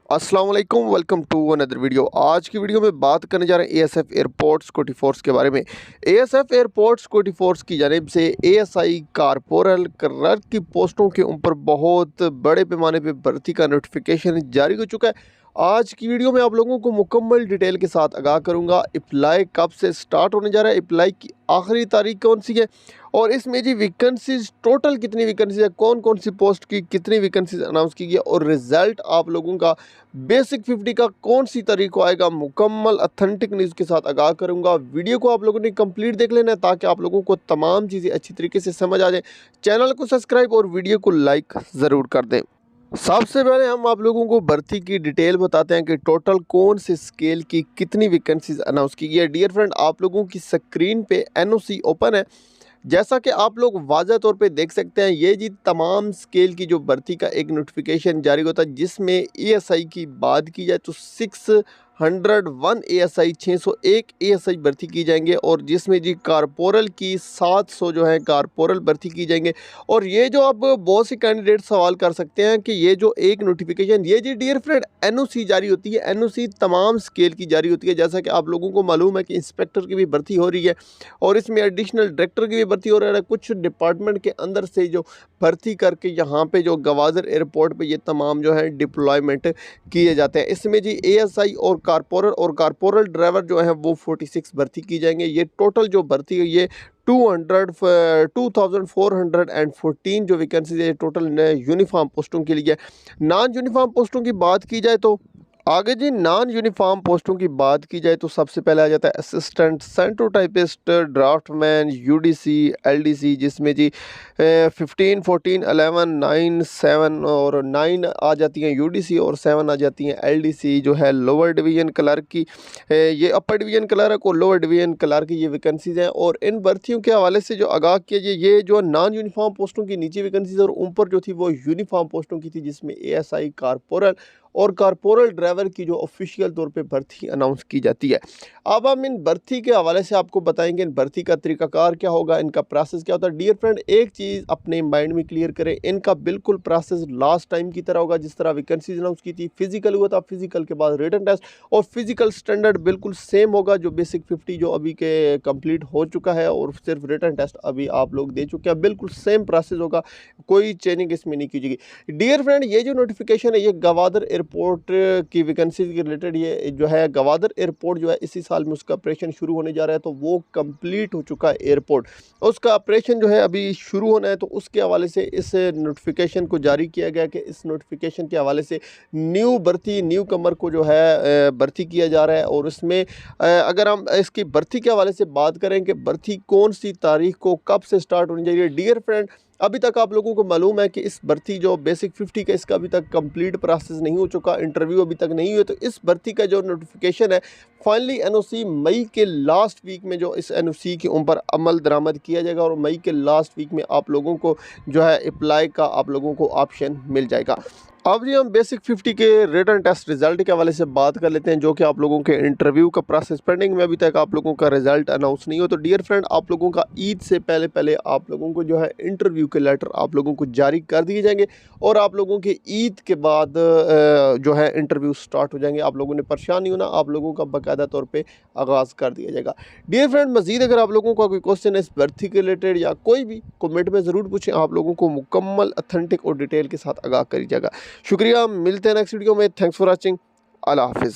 अस्सलाम वालेकुम, welcome to another video. आज की वीडियो में बात करने जा रहे हैं एएसएफ एयरपोर्ट सिक्योरिटी फोर्स के बारे में। एएसएफ एयरपोर्ट सिक्योरिटी फोर्स की जानिब से एएसआई कारपोरल क्लर्क की पोस्टों के ऊपर बहुत बड़े पैमाने पे भर्ती का नोटिफिकेशन जारी हो चुका है। आज की वीडियो में आप लोगों को मुकम्मल डिटेल के साथ आगाह करूंगा। अप्लाई कब से स्टार्ट होने जा रहा है, अप्लाई की आखिरी तारीख कौन सी है, और इसमें जी वैकेंसीज टोटल कितनी वैकेंसीज है, कौन कौन सी पोस्ट की कितनी वैकेंसीज अनाउंस की गई है, और रिजल्ट आप लोगों का बेसिक 50 का कौन सी तारीख को आएगा। मुकम्मल अथेंटिक न्यूज़ के साथ आगाह करूंगा। वीडियो को आप लोगों ने कंप्लीट देख लेना है ताकि आप लोगों को तमाम चीज़ें अच्छी तरीके से समझ आ जाए। चैनल को सब्सक्राइब और वीडियो को लाइक ज़रूर कर दें। सबसे पहले हम आप लोगों को भर्ती की डिटेल बताते हैं कि टोटल कौन से स्केल की कितनी वैकेंसीज अनाउंस की गई है। डियर फ्रेंड, आप लोगों की स्क्रीन पे एनओसी ओपन है। जैसा कि आप लोग वाज़ह तौर पे देख सकते हैं, ये जी तमाम स्केल की जो भर्ती का एक नोटिफिकेशन जारी होता है, जिसमें एएसआई की बात की जाए तो 601 एएसआई 601 एएसआई भर्ती की जाएंगे, और जिसमें जी कारपोरल की 700 जो है कारपोरल भर्ती की जाएंगे। और ये जो अब बहुत से कैंडिडेट सवाल कर सकते हैं कि ये जो एक नोटिफिकेशन, ये जी डियर फ्रेंड एनओसी जारी होती है, एनओसी तमाम स्केल की जारी होती है। जैसा कि आप लोगों को मालूम है कि इंस्पेक्टर की भी भर्ती हो रही है, और इसमें एडिशनल डायरेक्टर की भी भर्ती हो रहा है। कुछ डिपार्टमेंट के अंदर से जो भर्ती करके यहाँ पे जो गवादर एयरपोर्ट पे ये तमाम जो है डिप्लॉयमेंट किए जाते हैं। इसमें जी एएसआई और कारपोरल ड्राइवर जो है वो 46 भर्ती की जाएंगे। ये टोटल जो भर्ती है ये 2414 जो वैकेंसीज है टोटल यूनिफॉर्म पोस्टों के लिए। नॉन यूनिफॉर्म पोस्टों की बात की जाए तो आगे जी नॉन यूनिफॉर्म पोस्टों की बात की जाए तो सबसे पहले आ जाता है असिस्टेंट सेंट्रोटाइपिस्ट, ड्राफ्टमैन, यूडीसी, एलडीसी, जिसमें जी 15, 14, 11, 9, 7 और 9 आ जाती हैं यूडीसी, और 7 आ जाती हैं एलडीसी जो है लोअर डिवीज़न क्लर्क की। ये अपर डिवीज़न क्लर्क और लोअर डिवीज़न क्लर्क की ये वैकेंसीज हैं। और इन भर्तियों के हवाले से जो आगाह किया जाए, ये जो नॉन यूनिफॉर्म पोस्टों की नीचे वैकेंसीज और ऊपर जो थी वो यूनिफॉर्म पोस्टों की थी, जिसमें एएसआई, कारपोरल और कारपोरल ड्राइवर की जो ऑफिशियल तौर पे भर्ती अनाउंस की जाती है। अब हम इन भर्ती के हवाले से आपको बताएंगे इन भर्ती का तरीकाकार क्या होगा, इनका प्रोसेस क्या होता है। डियर फ्रेंड, एक चीज़ अपने माइंड में क्लियर करें, इनका बिल्कुल प्रोसेस लास्ट टाइम की तरह होगा। जिस तरह वैकेंसीज अनाउंस की थी, फिजिकल हुआ था, फिजिकल के बाद रिटन टेस्ट, और फिजिकल स्टैंडर्ड बिल्कुल सेम होगा। जो बेसिक 50 जो अभी के कंप्लीट हो चुका है, और सिर्फ रिटन टेस्ट अभी आप लोग दे चुके हैं, बिल्कुल सेम प्रोसेस होगा, कोई चेंजिंग इसमें नहीं की जाएगी। डियर फ्रेंड, ये जो नोटिफिकेशन है ये गवादर एयरपोर्ट की वैकेंसी के रिलेटेड ये जो है गवादर एयरपोर्ट जो है इसी साल में उसका ऑपरेशन शुरू होने जा रहा है, तो वो कंप्लीट हो चुका है एयरपोर्ट, उसका ऑपरेशन जो है अभी शुरू होना है। तो उसके हवाले से इस नोटिफिकेशन को जारी किया गया कि इस नोटिफिकेशन के हवाले से न्यू कमर को जो है भर्ती किया जा रहा है। और इसमें अगर हम इसकी भर्ती के हवाले से बात करें कि भर्ती कौन सी तारीख को कब से स्टार्ट होनी चाहिए, डियर फ्रेंड, अभी तक आप लोगों को मालूम है कि इस भर्ती जो बेसिक 50 का इसका अभी तक कंप्लीट प्रोसेस नहीं हो चुका, इंटरव्यू अभी तक नहीं हुए। तो इस भर्ती का जो नोटिफिकेशन है फाइनली एनओसी मई के लास्ट वीक में जो इस एनओसी के ऊपर अमल दरामद किया जाएगा, और मई के लास्ट वीक में आप लोगों को जो है अप्लाई का आप लोगों को ऑप्शन मिल जाएगा। अब जी हम बेसिक 50 के रिटन टेस्ट रिजल्ट के हवाले से बात कर लेते हैं, जो कि आप लोगों के इंटरव्यू का प्रोसेस पेंडिंग में, अभी तक आप लोगों का रिजल्ट अनाउंस नहीं हो। तो डियर फ्रेंड, आप लोगों का ईद से पहले पहले आप लोगों को जो है इंटरव्यू के लेटर आप लोगों को जारी कर दिए जाएंगे, और आप लोगों के ईद के बाद जो है इंटरव्यू स्टार्ट हो जाएंगे। आप लोगों ने परेशान नहीं होना, आप लोगों का बाकायदा तौर पर आगाज़ कर दिया जाएगा। डियर फ्रेंड, मज़ीद अगर आप लोगों का कोई क्वेश्चन है इस भर्ती के रिलेटेड या कोई भी, कमेंट में ज़रूर पूछें, आप लोगों को मुकम्मल अथेंटिक और डिटेल के साथ आगाह करी जाएगा। शुक्रिया, मिलते हैं नेक्स्ट वीडियो में। Thanks for watching. अल्लाह हाफिज़।